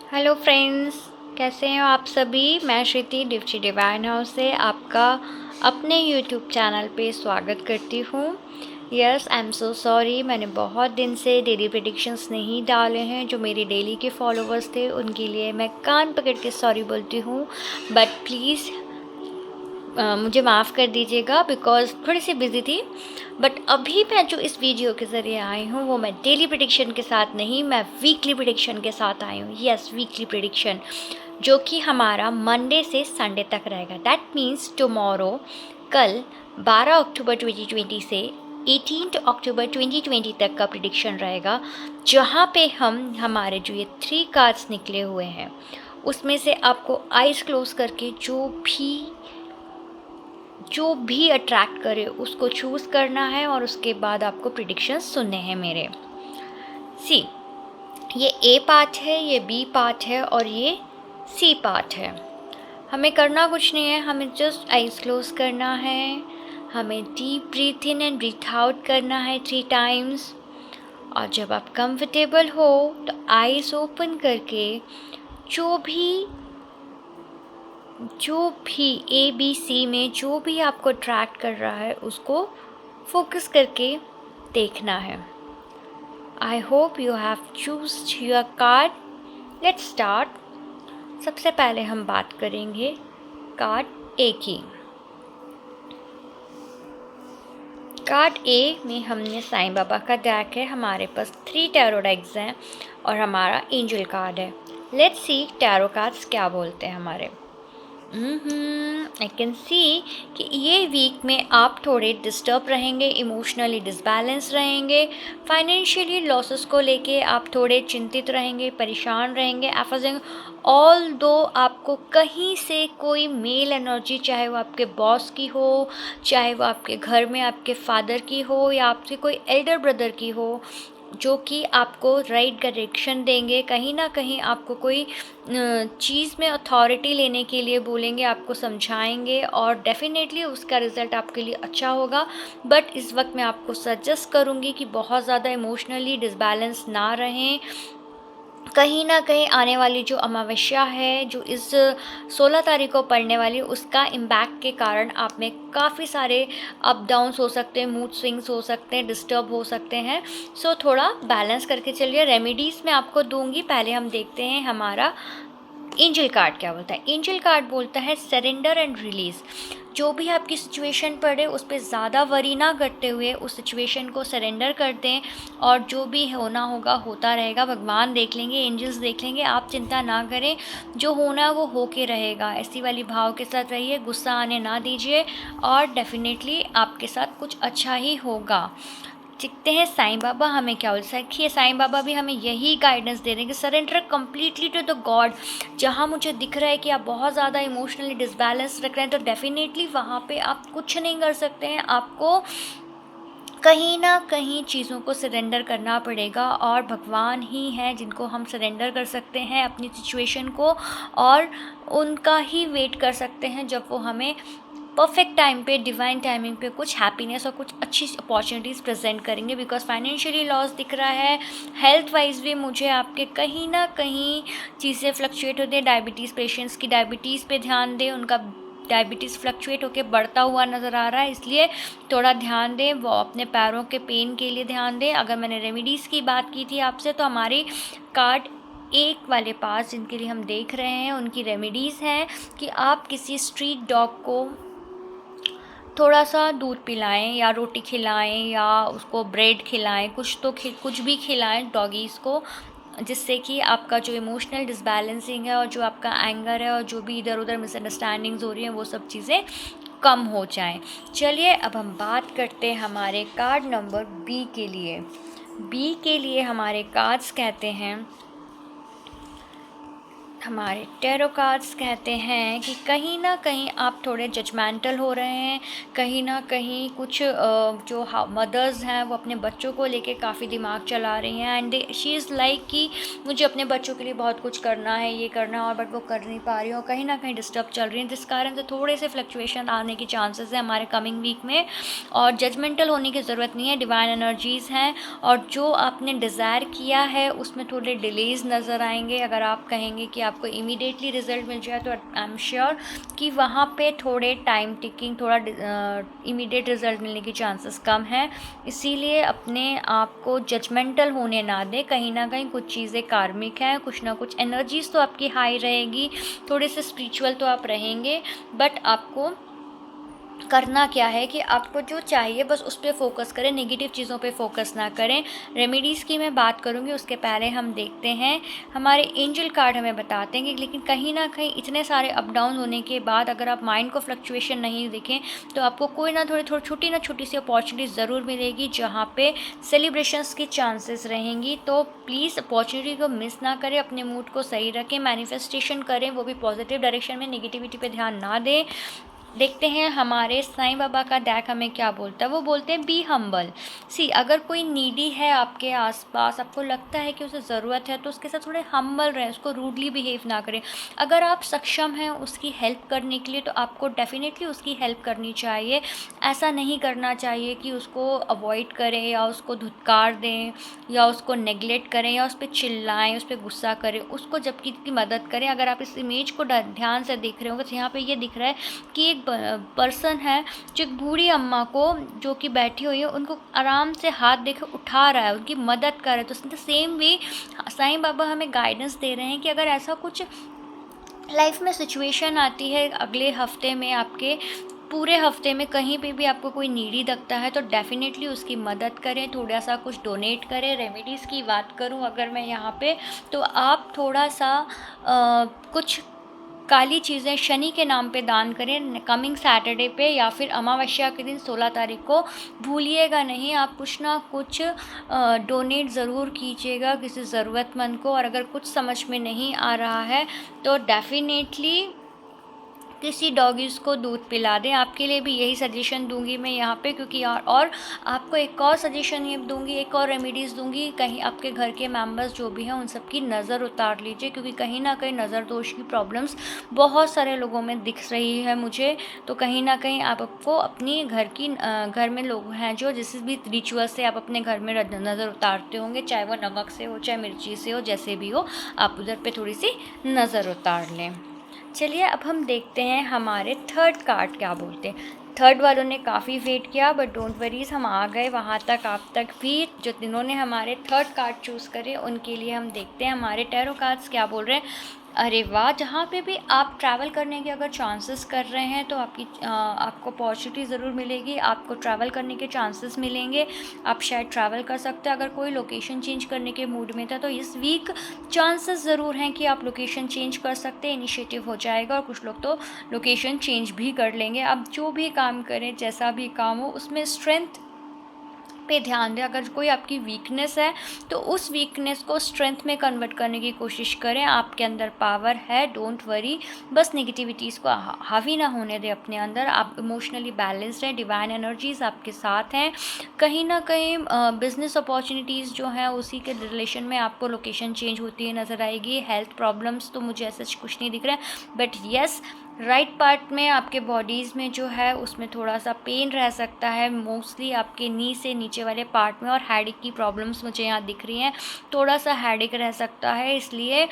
Hello friends, कैसे हैं आप सभी। मैं श्रुति डिवची डिवाइन हाउस से आपका अपने यूट्यूब चैनल पे स्वागत करती हूँ। Yes, I am so sorry, मैंने बहुत दिन से डेली प्रेडिक्शंस नहीं डाले हैं। जो मेरे डेली के फॉलोअर्स थे उनके लिए मैं कान पकड़ के सॉरी बोलती हूँ, बट प्लीज़ मुझे माफ़ कर दीजिएगा बिकॉज़ थोड़ी सी बिज़ी थी। बट अभी मैं जो इस वीडियो के ज़रिए आई हूँ वो मैं डेली प्रेडिक्शन के साथ नहीं, मैं वीकली प्रेडिक्शन के साथ आई हूँ। यस, वीकली प्रेडिक्शन जो कि हमारा मंडे से संडे तक रहेगा। दैट मीन्स टुमारो, कल 12 अक्टूबर 2020 से 18 अक्टूबर 2020 तक का प्रेडिक्शन रहेगा, जहाँ पे हम हमारे जो ये 3 कार्ड्स निकले हुए हैं उसमें से आपको आइज़ क्लोज करके जो भी अट्रैक्ट करे उसको चूज़ करना है और उसके बाद आपको प्रिडिक्शंस सुनने हैं मेरे। सी, ये ए पार्ट है, ये बी पार्ट है और ये सी पार्ट है। हमें करना कुछ नहीं है, हमें जस्ट आइज़ क्लोज करना है, हमें deep breath in and breathe out करना है 3 टाइम्स। और जब आप कंफर्टेबल हो तो आइज़ ओपन करके जो भी ए बी सी में जो भी आपको अट्रैक्ट कर रहा है उसको फोकस करके देखना है। I hope you have choose your card. Let's start. सबसे पहले हम बात करेंगे कार्ड ए की। कार्ड ए में हमने साईं बाबा का डेक है, हमारे पास 3 टैरो डेक्स हैं और हमारा एंजल कार्ड है। लेट्स सी टैरो कार्ड्स क्या बोलते हैं हमारे। आई कैन सी कि ये वीक में आप थोड़े डिस्टर्ब रहेंगे, इमोशनली डिसबैलेंस रहेंगे, फाइनेंशियली लॉसेस को लेके आप थोड़े चिंतित रहेंगे, परेशान रहेंगे, एफर्जिंग। ऑल दो आपको कहीं से कोई मेल एनर्जी, चाहे वो आपके बॉस की हो, चाहे वो आपके घर में आपके फादर की हो या आपसे कोई एल्डर ब्रदर की हो, जो कि आपको राइट डायरेक्शन देंगे, कहीं ना कहीं आपको कोई चीज़ में अथॉरिटी लेने के लिए बोलेंगे, आपको समझाएंगे और डेफिनेटली उसका रिज़ल्ट आपके लिए अच्छा होगा। बट इस वक्त मैं आपको सजेस्ट करूँगी कि बहुत ज़्यादा इमोशनली डिसबैलेंस ना रहें। कहीं ना कहीं आने वाली जो अमावस्या है, जो इस 16 तारीख को पड़ने वाली, उसका इम्पैक्ट के कारण आप में काफ़ी सारे अप डाउन्स हो सकते हैं, मूड स्विंग्स हो सकते हैं, डिस्टर्ब हो सकते हैं। सो थोड़ा बैलेंस करके चलिए। रेमेडीज़ मैं आपको दूंगी, पहले हम देखते हैं हमारा एंजल कार्ड क्या बोलता है। एंजल कार्ड बोलता है सरेंडर एंड रिलीज़। जो भी आपकी सिचुएशन पड़े उस पर ज़्यादा वरी ना करते हुए उस सिचुएशन को सरेंडर कर दें और जो भी होना होगा होता रहेगा। भगवान देख लेंगे, एंजल्स देख लेंगे, आप चिंता ना करें, जो होना है वो हो के रहेगा। ऐसी वाली भाव के साथ रहिए, गुस्सा आने ना दीजिए और डेफिनेटली आपके साथ कुछ अच्छा ही होगा। देखते हैं साईं बाबा हमें क्या बोलते हैं। देखिए, साईं बाबा भी हमें यही गाइडेंस दे रहे हैं कि surrender completely to the god. जहाँ मुझे दिख रहा है कि आप बहुत ज़्यादा इमोशनली डिसबैलेंस रख रहे हैं तो डेफिनेटली वहाँ पे आप कुछ नहीं कर सकते हैं। आपको कहीं ना कहीं चीज़ों को सरेंडर करना पड़ेगा और भगवान ही हैं जिनको हम सरेंडर कर सकते हैं अपनी सिचुएशन को, और उनका ही वेट कर सकते हैं जब वो हमें परफेक्ट टाइम पे, डिवाइन टाइमिंग पे कुछ हैप्पीनेस और कुछ अच्छी अपॉर्चुनिटीज़ प्रेजेंट करेंगे। बिकॉज फाइनेंशियली लॉस दिख रहा है, हेल्थ वाइज भी मुझे आपके कहीं ना कहीं चीज़ें फ्लक्चुएट होती हैं। डायबिटीज़ पेशेंट्स की डायबिटीज़ पे ध्यान दें, उनका डायबिटीज़ फ्लक्चुएट होकर बढ़ता हुआ नज़र आ रहा है, इसलिए थोड़ा ध्यान दें। वो अपने पैरों के पेन के लिए ध्यान दें। अगर मैंने रेमेडीज़ की बात की थी आपसे, तो हमारी कार्ड एक वाले पास जिनके लिए हम देख रहे हैं उनकी रेमेडीज़ हैं कि आप किसी स्ट्रीट डॉग को थोड़ा सा दूध पिलाएं या रोटी खिलाएं या उसको ब्रेड खिलाएं, कुछ भी खिलाएं डॉगीज़ को, जिससे कि आपका जो इमोशनल डिसबैलेंसिंग है और जो आपका एंगर है और जो भी इधर उधर मिसअंडरस्टैंडिंग्स हो रही हैं वो सब चीज़ें कम हो जाएं। चलिए अब हम बात करते हैं हमारे कार्ड नंबर बी के लिए। बी के लिए हमारे कार्ड्स कहते हैं हमारे टैरो कार्ड्स कहते हैं कि कहीं न कहीं आप थोड़े जजमेंटल हो रहे हैं, कहीं न कहीं कुछ जो मदर्स हैं वो अपने बच्चों को लेके काफ़ी दिमाग चला रही हैं एंड शी इज़ लाइक कि मुझे अपने बच्चों के लिए बहुत कुछ करना है, ये करना है और बट वो कर नहीं पा रही हैं और कहीं न कहीं डिस्टर्ब चल रही हैं, जिस कारण से थोड़े से फ्लक्चुएशन आने की चांसेस हैं हमारे कमिंग वीक में। और जजमेंटल होने की ज़रूरत नहीं है, डिवाइन एनर्जीज़ हैं और जो आपने डिज़ायर किया है उसमें थोड़े डिलेज़ नज़र आएँगे। अगर आप कहेंगे कि आपको इमीडिएटली रिज़ल्ट मिल जाए तो आई एम श्योर कि वहाँ पे थोड़े टाइम टेकिंग, थोड़ा इमीडिएट रिज़ल्ट मिलने की चांसेस कम हैं। इसीलिए अपने आप को जजमेंटल होने ना दें। कहीं न कहीं कुछ चीज़ें कार्मिक हैं, कुछ ना कुछ एनर्जीज़ तो आपकी हाई रहेगी, थोड़े से स्पिरिचुअल तो आप रहेंगे, बट आपको करना क्या है कि आपको जो चाहिए बस उस पे फ़ोकस करें, नेगेटिव चीज़ों पे फ़ोकस ना करें। रेमेडीज़ की मैं बात करूँगी, उसके पहले हम देखते हैं हमारे एंजल कार्ड हमें बताते हैं कि लेकिन कहीं न कहीं इतने सारे अप डाउन होने के बाद अगर आप माइंड को फ्लक्चुएशन नहीं देखें तो आपको कोई ना थोड़ी छोटी ना छोटी सी अपॉर्चुनिटी ज़रूर मिलेगी जहाँ पे सेलिब्रेशंस की चांसेस रहेंगी। तो प्लीज़ अपॉर्चुनिटी को मिस ना करें, अपने मूड को सही रखें, मैनिफेस्टेशन करें, वो भी पॉजिटिव डायरेक्शन में, नेगेटिविटी पे ध्यान ना दें। देखते हैं हमारे साईं बाबा का डेक हमें क्या बोलता है। वो बोलते हैं बी हम्बल। सी अगर कोई नीडी है आपके आसपास, आपको लगता है कि उसे ज़रूरत है तो उसके साथ थोड़े हम्बल रहें, उसको रूडली बिहेव ना करें। अगर आप सक्षम हैं उसकी हेल्प करने के लिए तो आपको डेफिनेटली उसकी हेल्प करनी चाहिए। ऐसा नहीं करना चाहिए कि उसको अवॉइड करें या उसको धुतकार दें या उसको नेगलेक्ट करें या उस पर चिल्लाएं, उस पर गुस्सा करें, उसको जबकि की मदद करें। अगर आप इस इमेज को ध्यान से देख रहे हो तो यहाँ पे ये दिख रहा है कि एक पर्सन है जो एक बूढ़ी अम्मा को जो कि बैठी हुई है उनको आराम से हाथ देके उठा रहा है, उनकी मदद कर रहा है। तो सेम वे साईं बाबा हमें गाइडेंस दे रहे हैं कि अगर ऐसा कुछ लाइफ में सिचुएशन आती है अगले हफ्ते में, आपके पूरे हफ्ते में कहीं पे भी आपको कोई नीडी दिखता है तो डेफ़िनेटली उसकी मदद करें, थोड़ा सा कुछ डोनेट करें। रेमेडीज़ की बात करूं अगर मैं यहाँ पे, तो आप थोड़ा सा कुछ काली चीज़ें शनि के नाम पे दान करें कमिंग सैटरडे पे या फिर अमावस्या के दिन 16 तारीख को। भूलिएगा नहीं, आप कुछ ना कुछ डोनेट ज़रूर कीजिएगा किसी ज़रूरतमंद को। और अगर कुछ समझ में नहीं आ रहा है तो डेफ़िनेटली किसी डॉगीज़ को दूध पिला दें। आपके लिए भी यही सजेशन दूंगी मैं यहाँ पे, क्योंकि और आपको एक और सजेशन ये दूंगी, एक और रेमेडीज़ दूंगी। कहीं आपके घर के मेंबर्स जो भी हैं उन सब की नज़र उतार लीजिए, क्योंकि कहीं ना कहीं नज़र दोष की प्रॉब्लम्स बहुत सारे लोगों में दिख रही है मुझे। तो कहीं ना कहीं आपको अपनी घर में लोग हैं जो जिस भी रिचुअल से आप अपने घर में नज़र उतारते होंगे, चाहे वो नमक से हो चाहे मिर्ची से हो, जैसे भी हो, आप उधर पे थोड़ी सी नज़र उतार लें। चलिए अब हम देखते हैं हमारे थर्ड कार्ड क्या बोलते हैं। थर्ड वालों ने काफ़ी वेट किया बट डोंट वरीज, हम आ गए वहाँ तक। आप तक भी जो जिन्होंने हमारे थर्ड कार्ड चूज़ करे उनके लिए हम देखते हैं हमारे टैरो कार्ड्स क्या बोल रहे हैं। अरे वाह, जहाँ पे भी आप ट्रैवल करने के अगर चांसेस कर रहे हैं तो आपको अपॉर्चुनिटी ज़रूर मिलेगी, आपको ट्रैवल करने के चांसेस मिलेंगे, आप शायद ट्रैवल कर सकते हैं। अगर कोई लोकेशन चेंज करने के मूड में था तो इस वीक चांसेस ज़रूर हैं कि आप लोकेशन चेंज कर सकते हैं, इनिशिएटिव हो जाएगा और कुछ लोग तो लोकेशन चेंज भी कर लेंगे। आप जो भी काम करें, जैसा भी काम हो, उसमें स्ट्रेंथ पे ध्यान दें। अगर कोई आपकी वीकनेस है तो उस वीकनेस को स्ट्रेंथ में कन्वर्ट करने की कोशिश करें। आपके अंदर पावर है, डोंट वरी। बस नेगेटिविटीज़ को हावी ना होने दें अपने अंदर। आप इमोशनली बैलेंस्ड हैं, डिवाइन एनर्जीज आपके साथ हैं। कहीं ना कहीं बिजनेस अपॉर्चुनिटीज़ जो हैं उसी के रिलेशन में आपको लोकेशन चेंज होती है नज़र आएगी। हेल्थ प्रॉब्लम्स तो मुझे ऐसा कुछ नहीं दिख रहा है, बट येस, राइट पार्ट में आपके बॉडीज़ में जो है उसमें थोड़ा सा पेन रह सकता है, मोस्टली आपके नी से नीचे वाले पार्ट में। और हेडेक की प्रॉब्लम्स मुझे यहाँ दिख रही हैं, थोड़ा सा हेडेक रह सकता है, इसलिए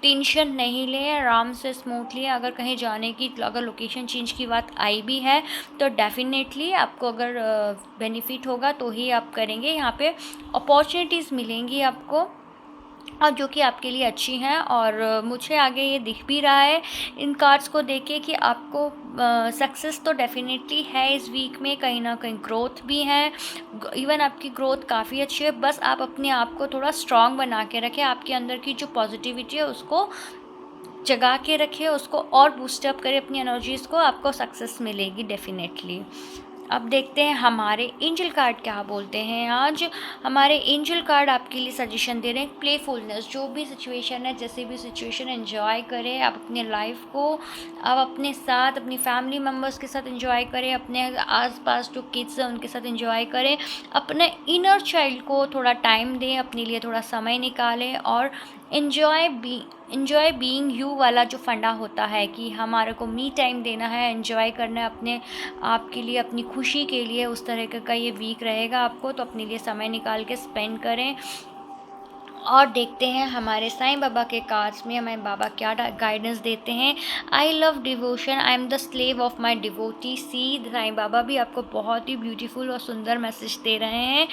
टेंशन नहीं लें, आराम से स्मूथली। अगर कहीं जाने की, अगर लोकेशन चेंज की बात आई भी है तो डेफिनेटली आपको अगर बेनिफिट होगा तो ही आप करेंगे। यहाँ पे अपॉर्चुनिटीज़ मिलेंगी आपको और जो कि आपके लिए अच्छी हैं। और मुझे आगे ये दिख भी रहा है इन कार्ड्स को देख के कि आपको सक्सेस तो डेफिनेटली है इस वीक में, कहीं ना कहीं ग्रोथ भी है। इवन आपकी ग्रोथ काफ़ी अच्छी है, बस आप अपने आप को थोड़ा स्ट्रॉन्ग बना के रखें। आपके अंदर की जो पॉजिटिविटी है उसको जगा के रखें, उसको और बूस्टअप करें अपनी एनर्जीज़ को, आपको सक्सेस मिलेगी डेफिनेटली। अब देखते हैं हमारे एंजल कार्ड क्या बोलते हैं। आज हमारे एंजल कार्ड आपके लिए सजेशन दे रहे हैं प्लेफुलनेस। जो भी सिचुएशन है, जैसे भी सिचुएशन, एंजॉय करें आप अपने लाइफ को। आप अपने साथ, अपनी फैमिली मेम्बर्स के साथ एंजॉय करें, अपने आसपास जो किड्स हैं उनके साथ एंजॉय करें, अपने इनर चाइल्ड को थोड़ा टाइम दें, अपने लिए थोड़ा समय निकालें और एंजॉय बीइंग यू वाला जो फंडा होता है कि हमारे को मी टाइम देना है, एंजॉय करना है अपने आप के लिए, अपनी खुशी के लिए। उस तरह का ये वीक रहेगा आपको, तो अपने लिए समय निकाल के स्पेंड करें। और देखते हैं हमारे साईं बाबा के कार्ड्स में हमें बाबा क्या गाइडेंस देते हैं। I love devotion, I am the slave of my devotee. See, Sai Baba भी आपको बहुत ही ब्यूटीफुल और सुंदर मैसेज दे रहे हैं।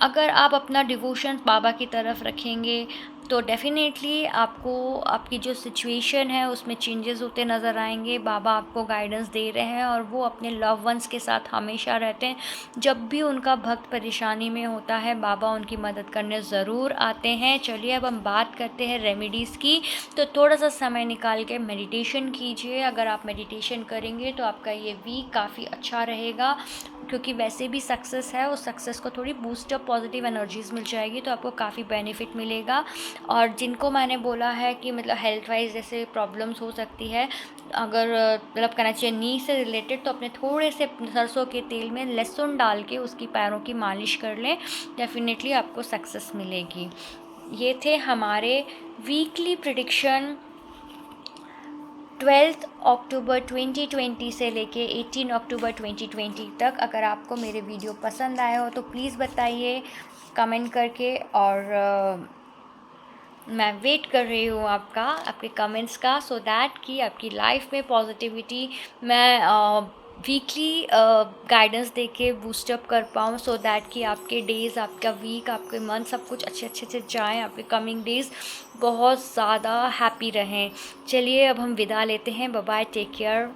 अगर आप अपना डिवोशन बाबा की तरफ रखेंगे तो डेफ़िनेटली आपको आपकी जो सिचुएशन है उसमें चेंजेस होते नज़र आएंगे। बाबा आपको गाइडेंस दे रहे हैं और वो अपने लव वंस के साथ हमेशा रहते हैं। जब भी उनका भक्त परेशानी में होता है बाबा उनकी मदद करने ज़रूर आते हैं। चलिए अब हम बात करते हैं रेमेडीज़ की। तो थोड़ा सा समय निकाल के मेडिटेशन कीजिए। अगर आप मेडिटेशन करेंगे तो आपका ये वीक काफ़ी अच्छा रहेगा, क्योंकि वैसे भी सक्सेस है, उस सक्सेस को थोड़ी बूस्टअप पॉजिटिव एनर्जीज़ मिल जाएगी, तो आपको काफ़ी बेनिफिट मिलेगा। और जिनको मैंने बोला है कि मतलब हेल्थ वाइज जैसे प्रॉब्लम्स हो सकती है, अगर मतलब कहना चाहिए नी से रिलेटेड, तो अपने थोड़े से सरसों के तेल में लहसुन डाल के उसकी पैरों की मालिश कर लें, डेफिनेटली आपको सक्सेस मिलेगी। ये थे हमारे वीकली प्रिडिक्शन 12 अक्टूबर 2020 से लेके 18 अक्टूबर 2020 तक। अगर आपको मेरे वीडियो पसंद आए हो तो प्लीज़ बताइए कमेंट करके, और मैं वेट कर रही हूँ आपके कमेंट्स का, सो दैट कि आपकी लाइफ में पॉजिटिविटी मैं वीकली गाइडेंस दे के बूस्टअप कर पाऊँ, सो दैट कि आपके डेज़, आपका वीक, आपके मंथ सब कुछ अच्छे अच्छे से जाएँ, आपके कमिंग डेज़ बहुत ज़्यादा हैप्पी रहें। चलिए अब हम विदा लेते हैं। Bye bye, take care.